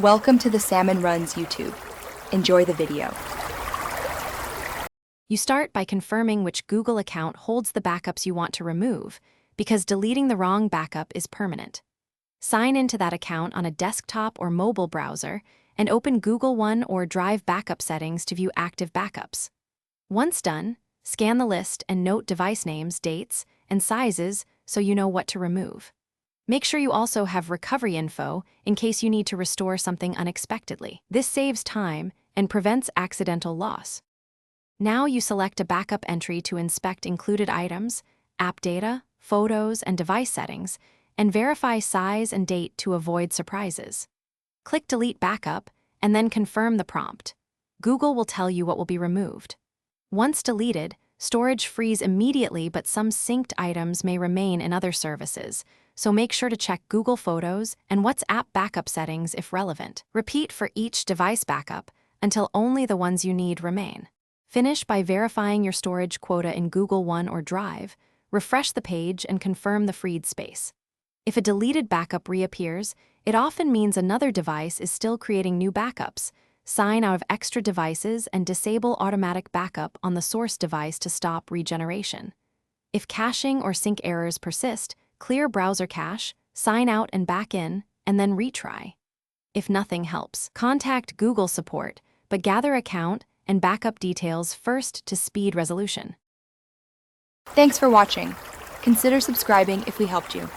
Welcome to the Salmon Runs YouTube. Enjoy the video. You start by confirming which Google account holds the backups you want to remove, because deleting the wrong backup is permanent. Sign into that account on a desktop or mobile browser and open Google One or Drive backup settings to view active backups. Once done, scan the list and note device names, dates, and sizes so you know what to remove. Make sure you also have recovery info in case you need to restore something unexpectedly. This saves time and prevents accidental loss. Now you select a backup entry to inspect included items, app data, photos, and device settings, and verify size and date to avoid surprises. Click Delete Backup and then confirm the prompt. Google will tell you what will be removed. Once deleted, storage frees immediately, but some synced items may remain in other services, so make sure to check Google Photos and WhatsApp backup settings if relevant. Repeat for each device backup until only the ones you need remain. Finish by verifying your storage quota in Google One or Drive, refresh the page and confirm the freed space. If a deleted backup reappears, it often means another device is still creating new backups. Sign out of extra devices and disable automatic backup on the source device to stop regeneration. If caching or sync errors persist, clear browser cache, sign out and back in, and then retry. If nothing helps, contact Google support, but gather account and backup details first to speed resolution. Thanks for watching. Consider subscribing if we helped you.